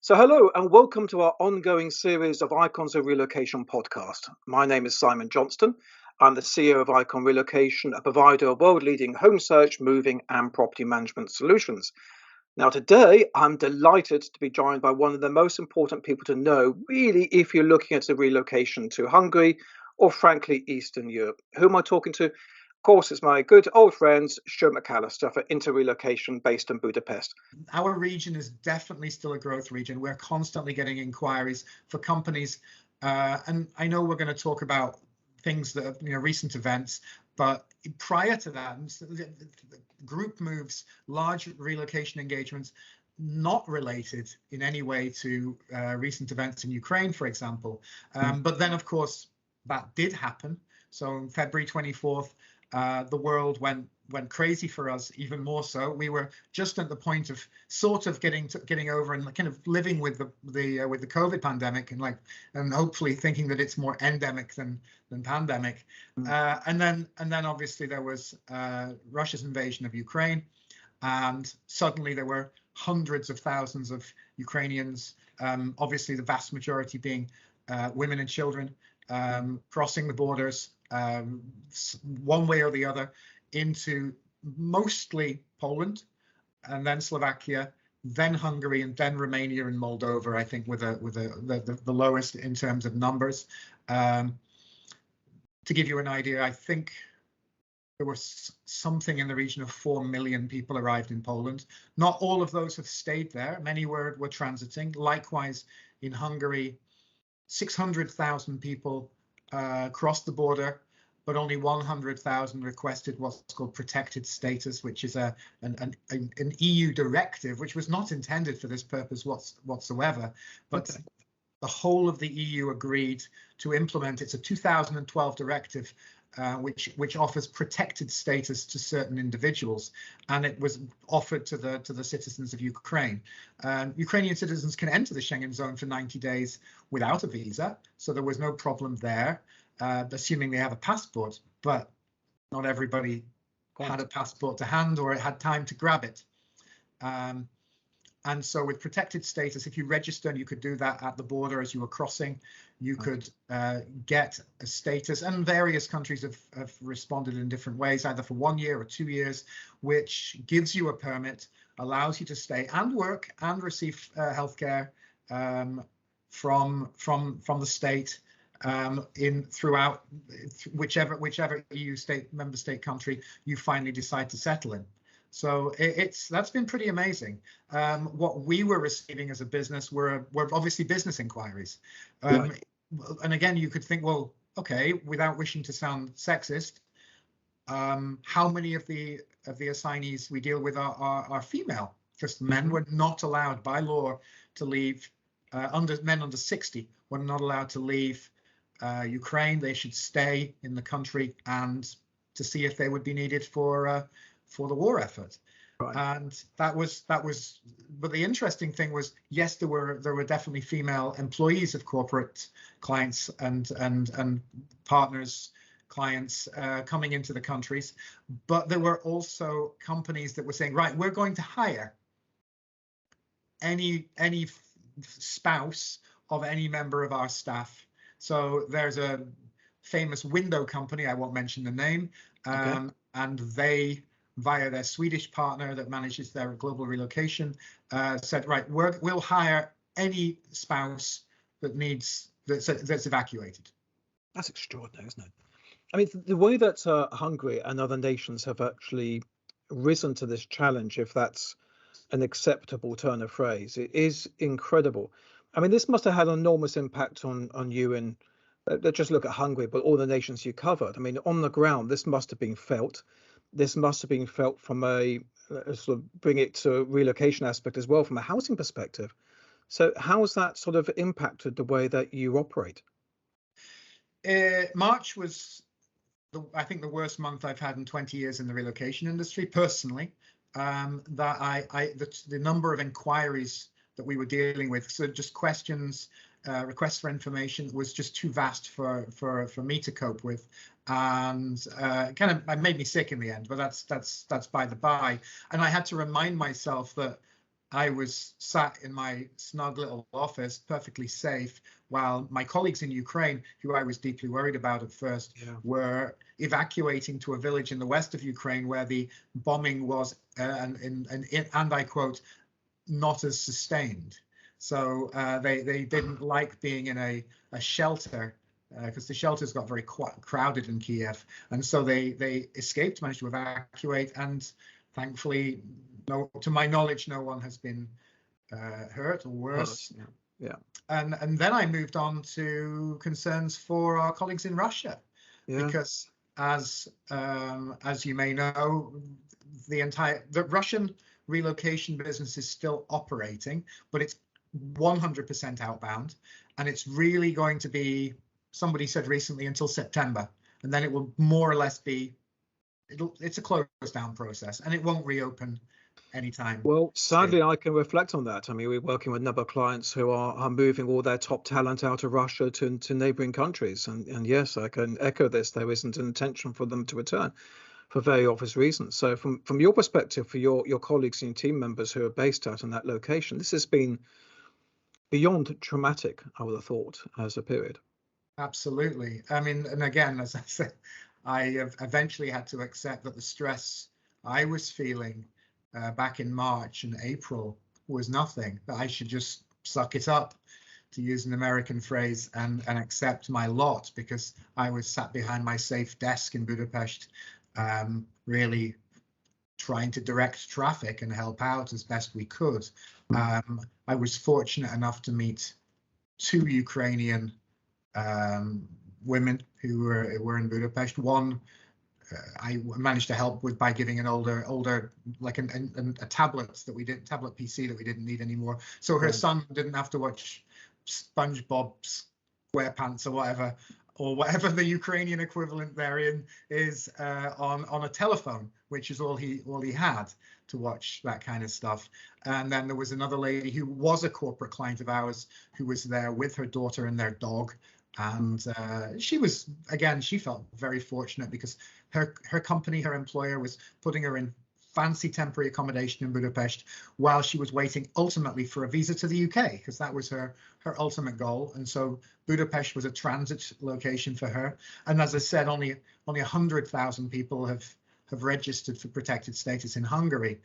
So, hello and welcome to our ongoing series of Icons of Relocation podcast. My name is Simon Johnston. I'm the CEO of Icon Relocation, a provider of world leading home search, moving, and property management solutions. Now, today I'm delighted to be joined by one of the most important people to know, really, if you're looking at a relocation to Hungary or, frankly, Eastern Europe. Who am I talking to? Of course, it's my good old friend, Stuart McAllister for Inter-Relocation based in Budapest. Our region is definitely still a growth region. We're constantly getting inquiries for companies. And I know we're going to talk about things that are, recent events, but prior to that, group moves, large relocation engagements, not related in any way to recent events in Ukraine, for example. But then, of course, that did happen. So on February 24th, the world went crazy for us, even more so. We were just at the point of sort of getting over and kind of living with the COVID pandemic and hopefully thinking that it's more endemic than pandemic. And then obviously there was Russia's invasion of Ukraine, and suddenly there were hundreds of thousands of Ukrainians, obviously the vast majority being women and children, crossing the borders one way or the other into mostly Poland, and then Slovakia, then Hungary, and then Romania and Moldova. I think with the lowest in terms of numbers. To give you an idea, I think there was something in the region of 4 million people arrived in Poland. Not all of those have stayed there. Many were transiting. Likewise, in Hungary, 600,000 people crossed the border, but only 100,000 requested what's called protected status, which is an EU directive, which was not intended for this purpose whatsoever. But the whole of the EU agreed to implement. It's a 2012 directive, which offers protected status to certain individuals, and it was offered to the citizens of Ukraine. Ukrainian citizens can enter the Schengen zone for 90 days without a visa, so there was no problem there, assuming they have a passport. But not everybody had a passport to hand or had time to grab it. And so with protected status, if you register, and you could do that at the border as you were crossing, you could get a status. And various countries have responded in different ways, either for 1 year or 2 years, which gives you a permit, allows you to stay and work and receive healthcare from the state throughout whichever EU member state country you finally decide to settle in. So that's been pretty amazing. What we were receiving as a business were obviously business inquiries. Right. And again, you could think, well, okay, without wishing to sound sexist, how many of the assignees we deal with are female? Because men were not allowed by law to leave. Men under 60 were not allowed to leave Ukraine. They should stay in the country and to see if they would be needed for the war effort. Right. And that was, but the interesting thing was, yes, there were definitely female employees of corporate clients and partners, clients coming into the countries, but there were also companies that were saying, right, we're going to hire any spouse of any member of our staff. So there's a famous window company, I won't mention the name, and they, via their Swedish partner that manages their global relocation, said, right, we'll hire any spouse that's evacuated. That's extraordinary, isn't it? I mean, the way that Hungary and other nations have actually risen to this challenge, if that's an acceptable turn of phrase, it is incredible. I mean, this must have had an enormous impact on you and just look at Hungary, but all the nations you covered. I mean, on the ground, this must have been felt. This must have been felt from a sort of bring it to a relocation aspect as well, from a housing perspective. So how has that sort of impacted the way that you operate? March was, I think, the worst month I've had in 20 years in the relocation industry, personally. The number of inquiries that we were dealing with, so just questions, requests for information, was just too vast for me to cope with, and it made me sick in the end. But that's by the by. And I had to remind myself that I was sat in my snug little office, perfectly safe, while my colleagues in Ukraine, who I was deeply worried about at first, were evacuating to a village in the west of Ukraine where the bombing was, and I quote, not as sustained. So they didn't like being in a shelter, because the shelters got very crowded in Kiev, and so they escaped, managed to evacuate, and thankfully, no, to my knowledge, no one has been hurt or worse. Yeah. And then I moved on to concerns for our colleagues in Russia, because as you may know, the Russian relocation business is still operating, but it's 100% outbound, and it's really going to be, somebody said recently, until September, and then it will more or less be, it's a closed down process, and it won't reopen anytime. Well, sadly, I can reflect on that. I mean, we're working with a number of clients who are moving all their top talent out of Russia to neighboring countries, and yes, I can echo this. There isn't an intention for them to return, for very obvious reasons. So from your perspective, for your colleagues and team members who are based out in that location, this has been beyond traumatic, I would have thought, as a period. Absolutely. I mean, and again, as I said, I have eventually had to accept that the stress I was feeling back in March and April was nothing, that I should just suck it up, to use an American phrase, and accept my lot, because I was sat behind my safe desk in Budapest, really trying to direct traffic and help out as best we could. I was fortunate enough to meet 2 Ukrainian women who were in Budapest. One I managed to help with by giving an older like a tablet PC that we didn't need anymore, so her son didn't have to watch SpongeBob SquarePants or whatever the Ukrainian equivalent therein is, on a telephone, which is all he had to watch that kind of stuff. And then there was another lady who was a corporate client of ours, who was there with her daughter and their dog. And she felt very fortunate, because her company, her employer, was putting her in fancy temporary accommodation in Budapest while she was waiting ultimately for a visa to the UK, because that was her ultimate goal. And so Budapest was a transit location for her. And as I said, only 100,000 people have registered for protected status in Hungary.